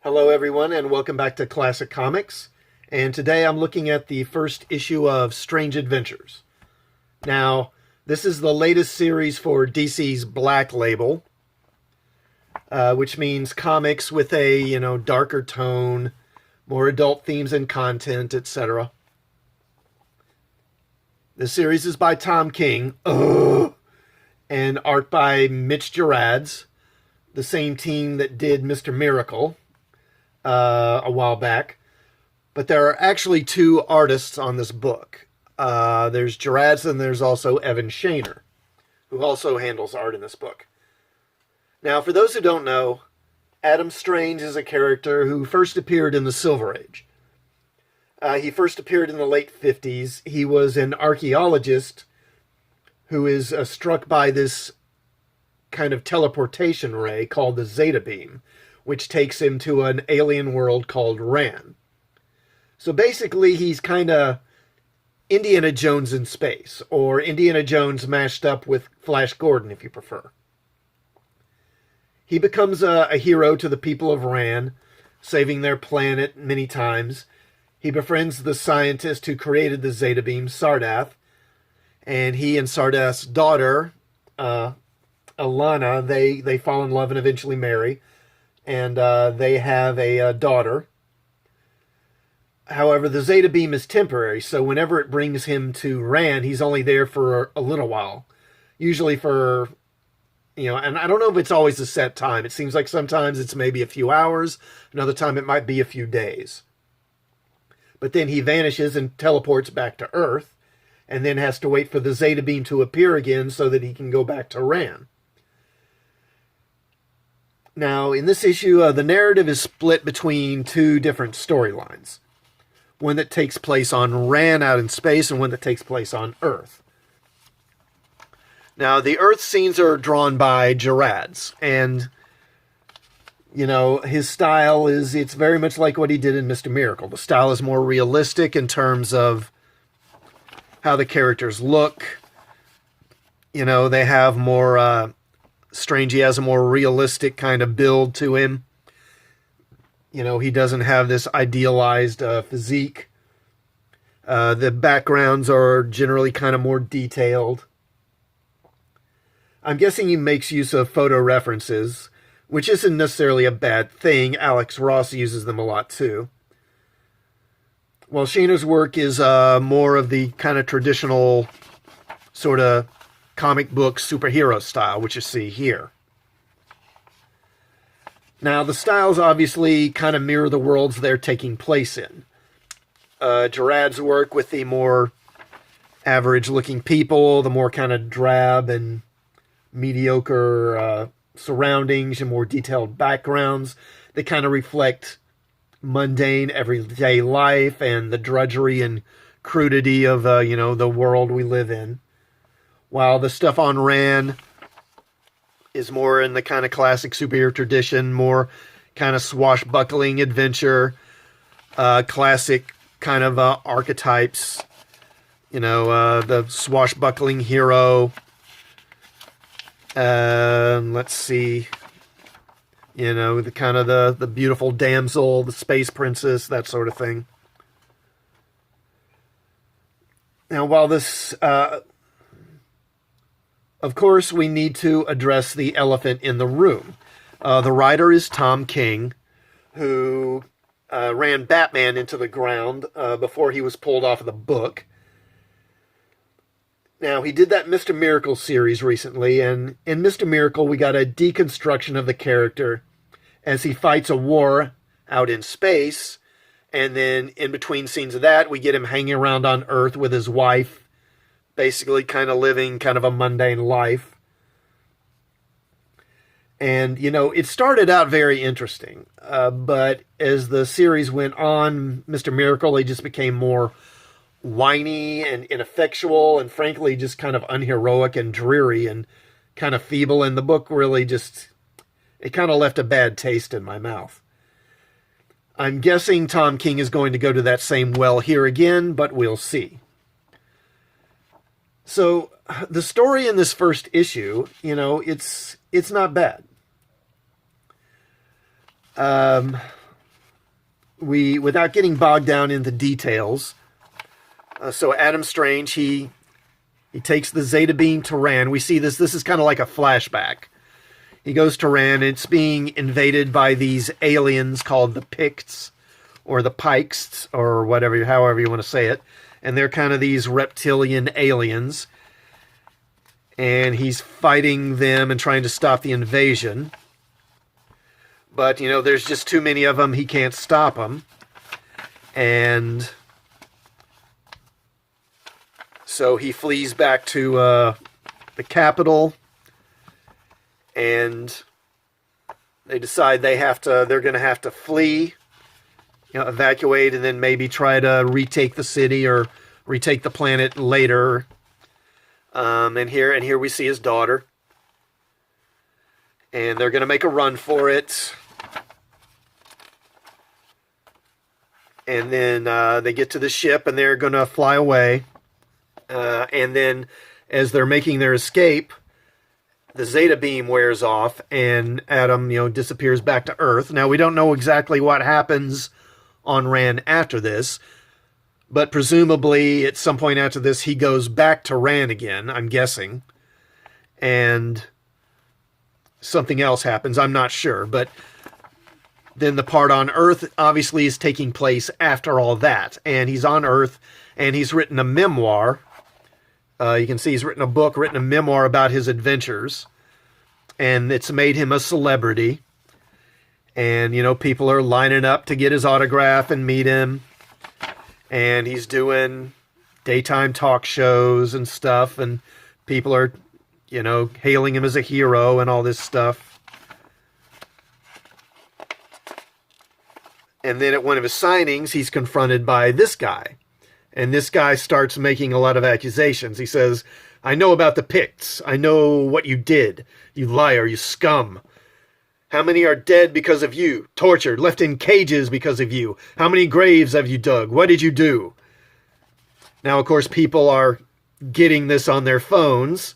Hello, everyone, and welcome back to Classic Comics. And today I'm looking at the first issue of Strange Adventures. Now, this is the latest series for DC's Black Label, which means comics with a, darker tone, more adult themes and content, etc. The series is by Tom King, and art by Mitch Gerads, the same team that did Mr. Miracle a while back. But there are actually two artists on this book. There's Gerads and there's also Evan Shaner, who also handles art in this book. Now, for those who don't know, Adam Strange is a character who first appeared in the Silver Age. He first appeared in the late 50s. He was an archaeologist who is struck by this kind of teleportation ray called the Zeta Beam, which takes him to an alien world called Ran. So basically, he's kind of Indiana Jones in space, or Indiana Jones mashed up with Flash Gordon, if you prefer. He becomes a hero to the people of Ran, saving their planet many times. He befriends the scientist who created the Zeta Beam, Sardath, and he and Sardath's daughter, Alana, they fall in love and eventually marry. And they have a daughter. However, the Zeta Beam is temporary, so whenever it brings him to Ran, he's only there for a little while. Usually for, and I don't know if it's always a set time. It seems like sometimes it's maybe a few hours. Another time it might be a few days. But then he vanishes and teleports back to Earth, and then has to wait for the Zeta Beam to appear again so that he can go back to Ran. Now, in this issue, the narrative is split between two different storylines. One that takes place on Ran out in space and one that takes place on Earth. Now, the Earth scenes are drawn by Gerads, and, his style it's very much like what he did in Mr. Miracle. The style is more realistic in terms of how the characters look. They have more... Strange, he has a more realistic kind of build to him. He doesn't have this idealized physique. The backgrounds are generally kind of more detailed. I'm guessing he makes use of photo references, which isn't necessarily a bad thing. Alex Ross uses them a lot too. While Shaner's work is more of the kind of traditional sort of comic book superhero style, which you see here. Now, the styles obviously kind of mirror the worlds they're taking place in. Gerad's work with the more average-looking people, the more kind of drab and mediocre surroundings and more detailed backgrounds. They kind of reflect mundane, everyday life and the drudgery and crudity of, the world we live in. While the stuff on Ran is more in the kind of classic superhero tradition, more kind of swashbuckling adventure, classic kind of archetypes, the swashbuckling hero. Let's see, the kind of the beautiful damsel, the space princess, that sort of thing. Now, while this... Of course, we need to address the elephant in the room. The writer is Tom King, who ran Batman into the ground before he was pulled off of the book. Now, he did that Mr. Miracle series recently, and in Mr. Miracle, we got a deconstruction of the character as he fights a war out in space, and then in between scenes of that, we get him hanging around on Earth with his wife, basically kind of living kind of a mundane life. And, it started out very interesting. But as the series went on, Mr. Miracle, he just became more whiny and ineffectual and frankly just kind of unheroic and dreary and kind of feeble. And the book really it kind of left a bad taste in my mouth. I'm guessing Tom King is going to go to that same well here again, but we'll see. So the story in this first issue, it's not bad. without getting bogged down in the details, so Adam Strange, he takes the Zeta beam to Ran. We see this is kind of like a flashback. He goes to Ran. It's being invaded by these aliens called the Picts, or the Pikes, or whatever, however you want to say it. And they're kind of these reptilian aliens. And he's fighting them and trying to stop the invasion. But, there's just too many of them. He can't stop them. And so he flees back to the capital. And they decide they're going to have to flee, evacuate, and then maybe try to retake the city or retake the planet later. And here we see his daughter. And they're going to make a run for it. And then they get to the ship and they're going to fly away. And then as they're making their escape, the Zeta beam wears off and Adam, disappears back to Earth. Now, we don't know exactly what happens on Ran after this, but presumably at some point after this, he goes back to Ran again, I'm guessing. And something else happens, I'm not sure. But then the part on Earth obviously is taking place after all that. And he's on Earth and he's written a memoir. You can see he's written a memoir about his adventures. And it's made him a celebrity. And, people are lining up to get his autograph and meet him. And he's doing daytime talk shows and stuff. And people are, hailing him as a hero and all this stuff. And then at one of his signings, he's confronted by this guy. And this guy starts making a lot of accusations. He says, I know about the Picts. I know what you did. You liar, you scum. How many are dead because of you? Tortured, left in cages because of you? How many graves have you dug? What did you do? Now, of course, people are getting this on their phones.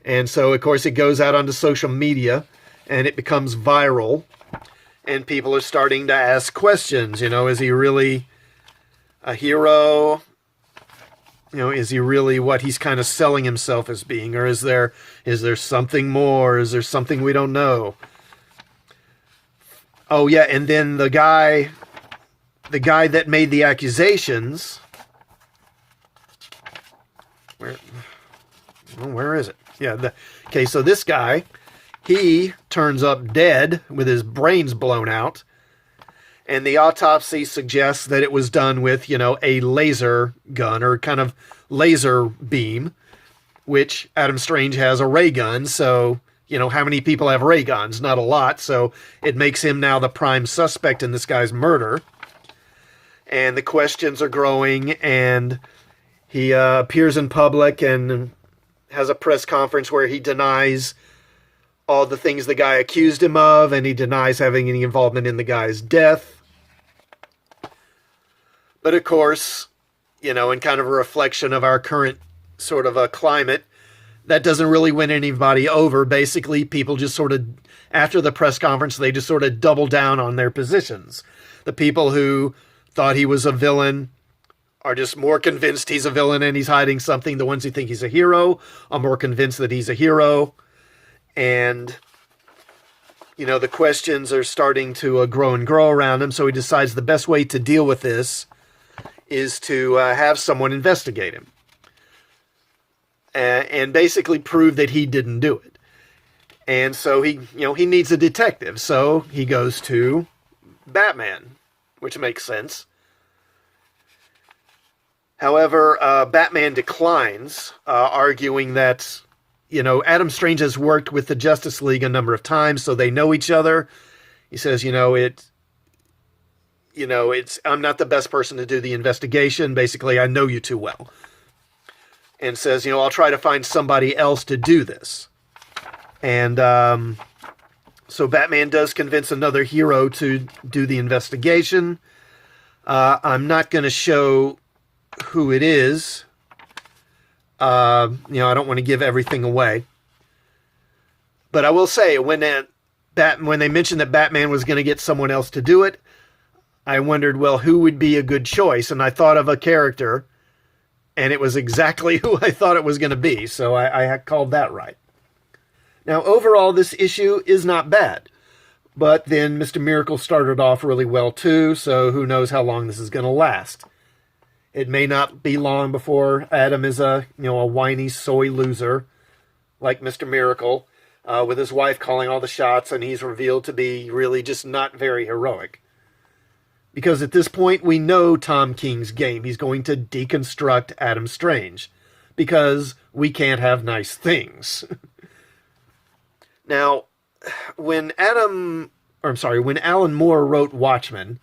And so, of course, it goes out onto social media. And it becomes viral. And people are starting to ask questions. Is he really a hero? Is he really what he's kind of selling himself as being? Or is there something more? Is there something we don't know? Oh, yeah, and then the guy that made the accusations... Where is it? Yeah, okay, so this guy, he turns up dead with his brains blown out. And the autopsy suggests that it was done with, a laser gun or kind of laser beam, which Adam Strange has a ray gun. So, how many people have ray guns? Not a lot. So it makes him now the prime suspect in this guy's murder. And the questions are growing, and he appears in public and has a press conference where he denies all the things the guy accused him of, and he denies having any involvement in the guy's death. But of course, in kind of a reflection of our current sort of a climate, that doesn't really win anybody over. Basically, people just sort of, after the press conference, they just sort of double down on their positions. The people who thought he was a villain are just more convinced he's a villain and he's hiding something. The ones who think he's a hero are more convinced that he's a hero. And, the questions are starting to grow and grow around him. So he decides the best way to deal with this is to have someone investigate him. And basically prove that he didn't do it. And so he needs a detective. So he goes to Batman, which makes sense. However, Batman declines, arguing that, Adam Strange has worked with the Justice League a number of times, so they know each other. He says, I'm not the best person to do the investigation. Basically, I know you too well. And says, I'll try to find somebody else to do this. And so Batman does convince another hero to do the investigation. I'm not going to show who it is. I don't want to give everything away. But I will say, when they mentioned that Batman was going to get someone else to do it, I wondered, well, who would be a good choice? And I thought of a character, and it was exactly who I thought it was going to be. So I called that right. Now, overall, this issue is not bad. But then Mr. Miracle started off really well, too, so who knows how long this is going to last. It may not be long before Adam is a whiny soy loser like Mr. Miracle, with his wife calling all the shots, and he's revealed to be really just not very heroic. Because at this point, we know Tom King's game. He's going to deconstruct Adam Strange, because we can't have nice things. Now, when Alan Moore wrote Watchmen,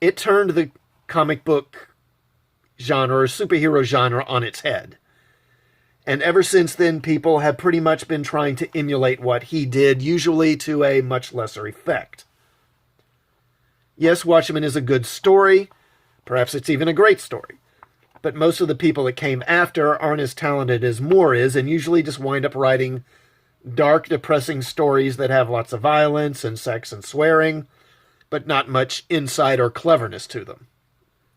it turned the comic book genre, or superhero genre, on its head. And ever since then, people have pretty much been trying to emulate what he did, usually to a much lesser effect. Yes, Watchmen is a good story. Perhaps it's even a great story. But most of the people that came after aren't as talented as Moore is, and usually just wind up writing dark, depressing stories that have lots of violence and sex and swearing, but not much insight or cleverness to them.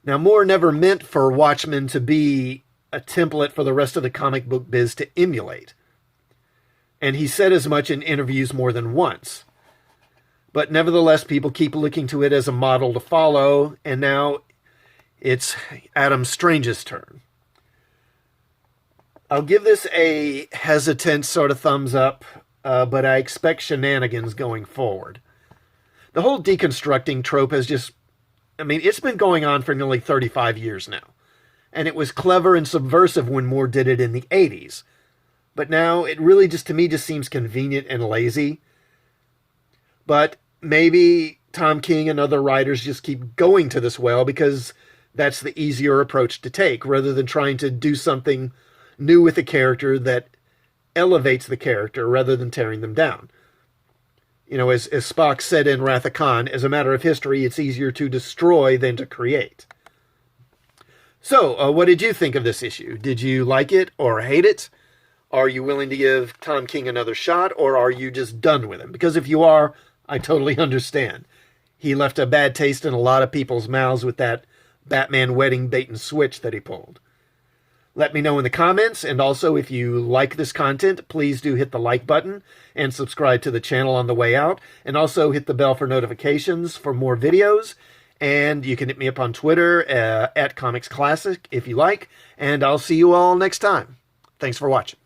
Now, Moore never meant for Watchmen to be a template for the rest of the comic book biz to emulate. And he said as much in interviews more than once. But nevertheless, people keep looking to it as a model to follow, and now it's Adam Strange's turn. I'll give this a hesitant sort of thumbs up, but I expect shenanigans going forward. The whole deconstructing trope has it's been going on for nearly 35 years now. And it was clever and subversive when Moore did it in the 80s. But now it really to me seems convenient and lazy. But maybe Tom King and other writers just keep going to this well because that's the easier approach to take, rather than trying to do something new with a character that elevates the character rather than tearing them down. As Spock said in Wrath of Khan, as a matter of history, it's easier to destroy than to create. So, what did you think of this issue? Did you like it or hate it? Are you willing to give Tom King another shot, or are you just done with him? Because if you are, I totally understand. He left a bad taste in a lot of people's mouths with that Batman wedding bait and switch that he pulled. Let me know in the comments, and also if you like this content, please do hit the like button and subscribe to the channel on the way out, and also hit the bell for notifications for more videos. And you can hit me up on Twitter at Comics Classic if you like, and I'll see you all next time. Thanks for watching.